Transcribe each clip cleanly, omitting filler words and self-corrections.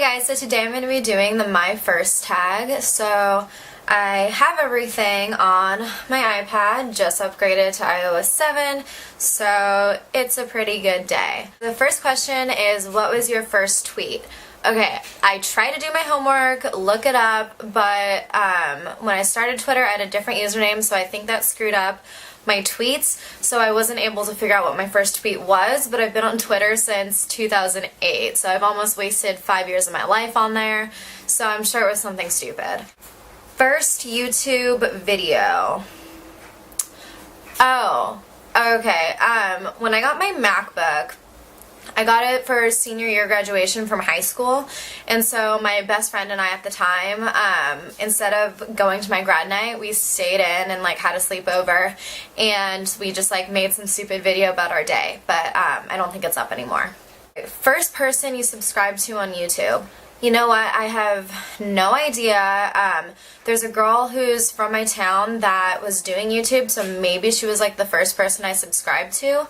guys, so today I'm going to be doing the My First tag. So I have everything on my iPad, just upgraded to iOS 7, so it's a pretty good day. The first question is, what was your first tweet? Okay, I tried to do my homework, look it up, but when I started Twitter I had a different username, so I think that screwed up my tweets, so I wasn't able to figure out what my first tweet was, but I've been on Twitter since 2008, so I've almost wasted 5 years of my life on there, so I'm sure it was something stupid. First YouTube video. Oh, okay, when I got my MacBook, I got it for senior year graduation from high school, and so my best friend and I at the time, instead of going to my grad night, we stayed in and like had a sleepover, and we just like made some stupid video about our day, but I don't think it's up anymore. First person you subscribe to on YouTube. You know what, I have no idea. There's a girl who's from my town that was doing YouTube, so maybe she was like the first person I subscribed to.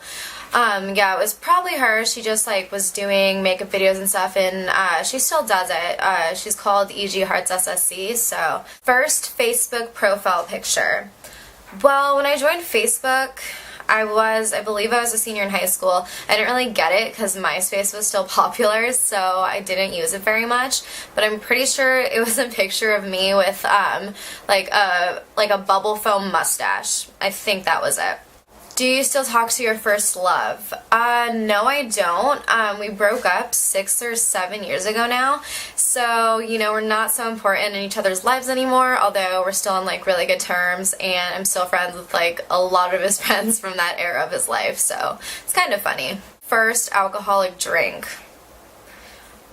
Yeah, it was probably her. She just like was doing makeup videos and stuff, and she still does it. She's called EG Hearts SSC. So, first Facebook profile picture. Well, when I joined Facebook, I believe I was a senior in high school. I didn't really get it because MySpace was still popular, so I didn't use it very much, but I'm pretty sure it was a picture of me with like a bubble foam mustache. I think that was it. Do you still talk to your first love? No, I don't. We broke up 6 or 7 years ago now, so, you know, we're not so important in each other's lives anymore, although we're still on, like, really good terms, and I'm still friends with, like, a lot of his friends from that era of his life, so it's kind of funny. First alcoholic drink.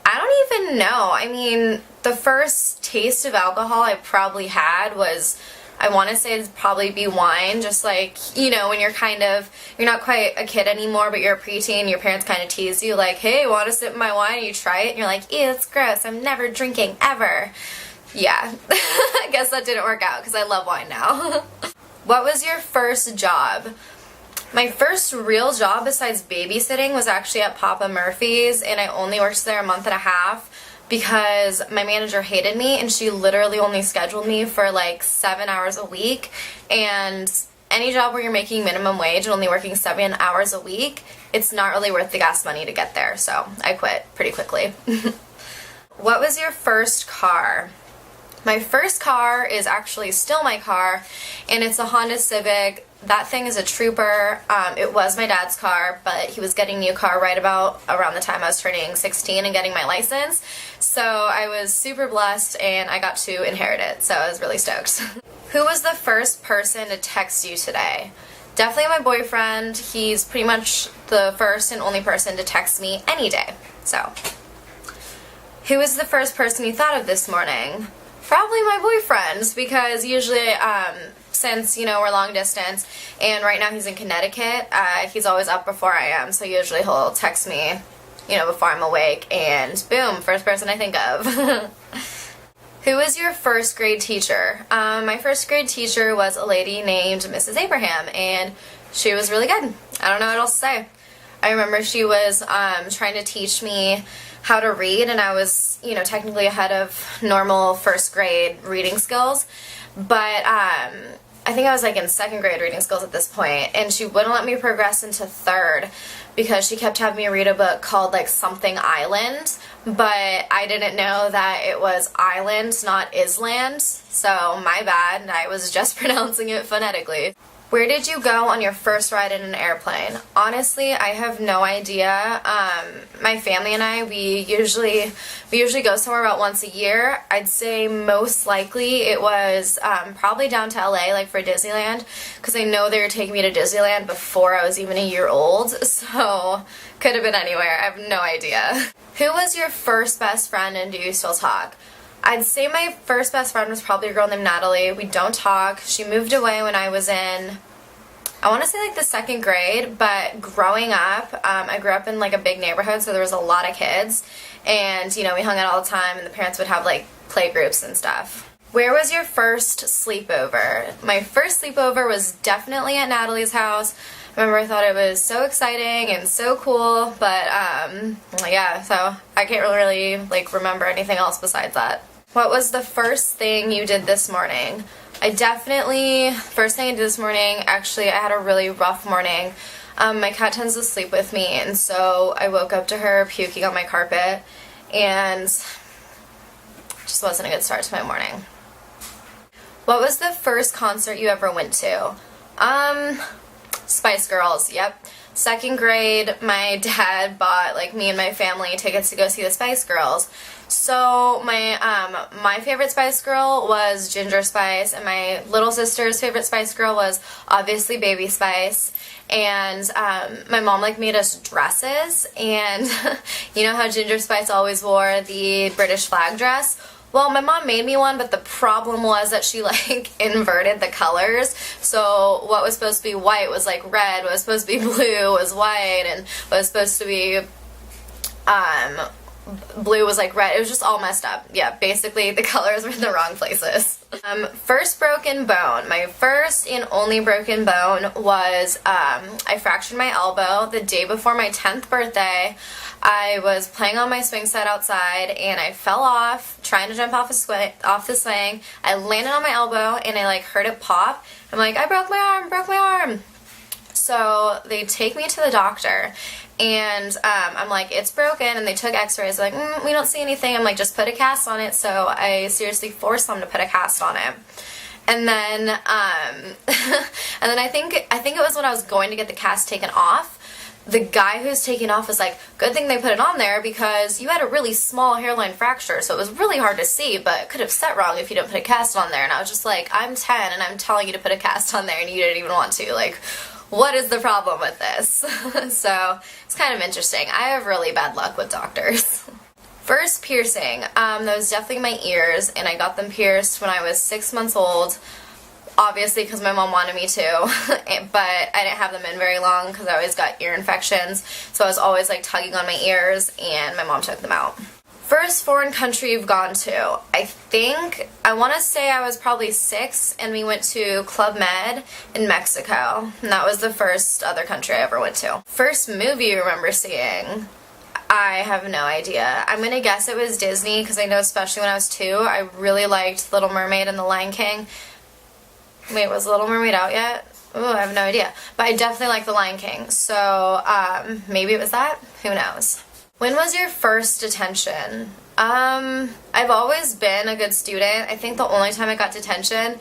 I don't even know. I mean, the first taste of alcohol I probably had was, I want to say it'd probably be wine, just like, you know, when you're not quite a kid anymore, but you're a preteen, your parents kind of tease you, like, hey, want to sip my wine? And you try it, and you're like, ew, it's gross, I'm never drinking, ever. Yeah, I guess that didn't work out, because I love wine now. What was your first job? My first real job besides babysitting was actually at Papa Murphy's, and I only worked there a month and a half, because my manager hated me, and she literally only scheduled me for like 7 hours a week, and any job where you're making minimum wage and only working 7 hours a week, it's not really worth the gas money to get there, so I quit pretty quickly. What was your first car? My first car is actually still my car, and it's a Honda Civic. That thing is a trooper. It was my dad's car, but he was getting a new car right around the time I was turning 16 and getting my license. So I was super blessed, and I got to inherit it, so I was really stoked. Who was the first person to text you today? Definitely my boyfriend. He's pretty much the first and only person to text me any day. So, who was the first person you thought of this morning? Probably my boyfriend, because usually, since, you know, we're long distance, and right now he's in Connecticut, he's always up before I am, so usually he'll text me, you know, before I'm awake, and boom, first person I think of. Who was your first grade teacher? My first grade teacher was a lady named Mrs. Abraham, and she was really good. I don't know what else to say. I remember she was trying to teach me how to read, and I was, you know, technically ahead of normal first grade reading skills, but I think I was like in second grade reading skills at this point, and she wouldn't let me progress into third because she kept having me read a book called like something Island, but I didn't know that it was island, not island, so my bad, I was just pronouncing it phonetically. Where did you go on your first ride in an airplane? Honestly, I have no idea. My family and I, we usually go somewhere about once a year. I'd say most likely it was probably down to LA, like for Disneyland, because I know they were taking me to Disneyland before I was even a year old, so could have been anywhere. I have no idea. Who was your first best friend, and do you still talk? I'd say my first best friend was probably a girl named Natalie. We don't talk. She moved away when I was in, I want to say like the second grade, but growing up, I grew up in like a big neighborhood, so there was a lot of kids, and, you know, we hung out all the time, and the parents would have like play groups and stuff. Where was your first sleepover? My first sleepover was definitely at Natalie's house. remember I thought it was so exciting and so cool, but yeah, so I can't really like remember anything else besides that. What was the first thing you did this morning? First thing I did this morning, actually I had a really rough morning. My cat tends to sleep with me, and so I woke up to her puking on my carpet, and just wasn't a good start to my morning. What was the first concert you ever went to? Spice Girls, yep. Second grade, my dad bought like me and my family tickets to go see the Spice Girls. So my favorite Spice Girl was Ginger Spice, and my little sister's favorite Spice Girl was obviously Baby Spice. And my mom like made us dresses, and you know how Ginger Spice always wore the British flag dress? Well, my mom made me one, but the problem was that she like inverted the colors. So what was supposed to be white was like red, what was supposed to be blue was white, and what was supposed to be blue was like red. It was just all messed up. Yeah, basically the colors were in the wrong places. First broken bone. My first and only broken bone was I fractured my elbow the day before my 10th birthday. I was playing on my swing set outside, and I fell off trying to jump off the swing. I landed on my elbow, and I like heard it pop. I'm like, I broke my arm. So they take me to the doctor, and I'm like, it's broken, and they took x-rays. They're like, we don't see anything. I'm like, just put a cast on it. So I seriously forced them to put a cast on it. And then I think it was when I was going to get the cast taken off, the guy who's taking off was like, good thing they put it on there because you had a really small hairline fracture, so it was really hard to see, but it could have set wrong if you didn't put a cast on there. And I was just like, I'm 10 and I'm telling you to put a cast on there and you didn't even want to. Like, what is the problem with this? So it's kind of interesting. I have really bad luck with doctors. First piercing, that was definitely my ears, and I got them pierced when I was 6 months old. Obviously because my mom wanted me to, but I didn't have them in very long because I always got ear infections, so I was always like tugging on my ears, and my mom took them out. First foreign country you've gone to? I want to say I was probably 6, and we went to Club Med in Mexico, and that was the first other country I ever went to. First movie you remember seeing? I have no idea. I'm gonna guess it was Disney, because I know especially when I was 2, I really liked Little Mermaid and The Lion King. Wait, was Little Mermaid out yet? Oh, I have no idea. But I definitely like The Lion King, so maybe it was that? Who knows? When was your first detention? I've always been a good student. I think the only time I got detention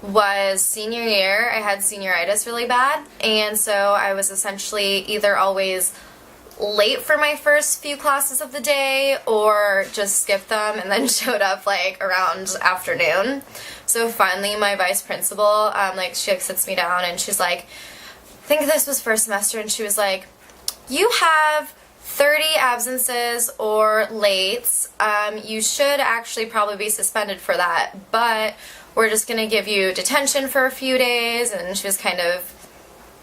was senior year. I had senioritis really bad, and so I was essentially either always late for my first few classes of the day or just skipped them and then showed up like around afternoon. So finally my vice principal, she sits me down and she's like, I think this was first semester, and she was like, you have 30 absences or lates. You should actually probably be suspended for that, but we're just going to give you detention for a few days. And she was kind of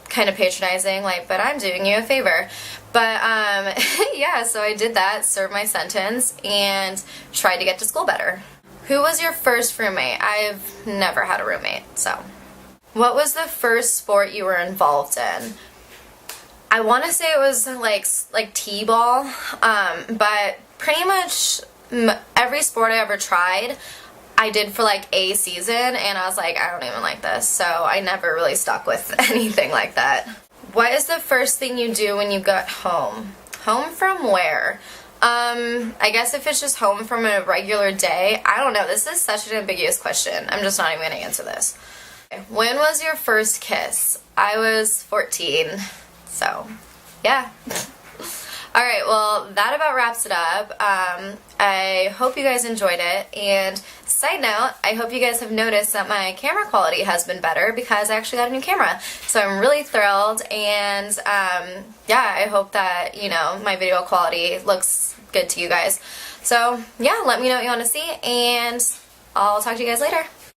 patronizing, like, but I'm doing you a favor. But yeah, so I did that, served my sentence, and tried to get to school better. Who was your first roommate? I've never had a roommate, so. What was the first sport you were involved in? I want to say it was like t-ball, but pretty much every sport I ever tried, I did for like a season, and I was like, I don't even like this, so I never really stuck with anything like that. What is the first thing you do when you get home? Home from where? I guess if it's just home from a regular day, I don't know. This is such an ambiguous question. I'm just not even going to answer this. When was your first kiss? I was 14, so yeah. Alright, well, that about wraps it up. I hope you guys enjoyed it, and side note, I hope you guys have noticed that my camera quality has been better because I actually got a new camera. So I'm really thrilled, and yeah, I hope that, my video quality looks good to you guys. So yeah, let me know what you want to see, and I'll talk to you guys later.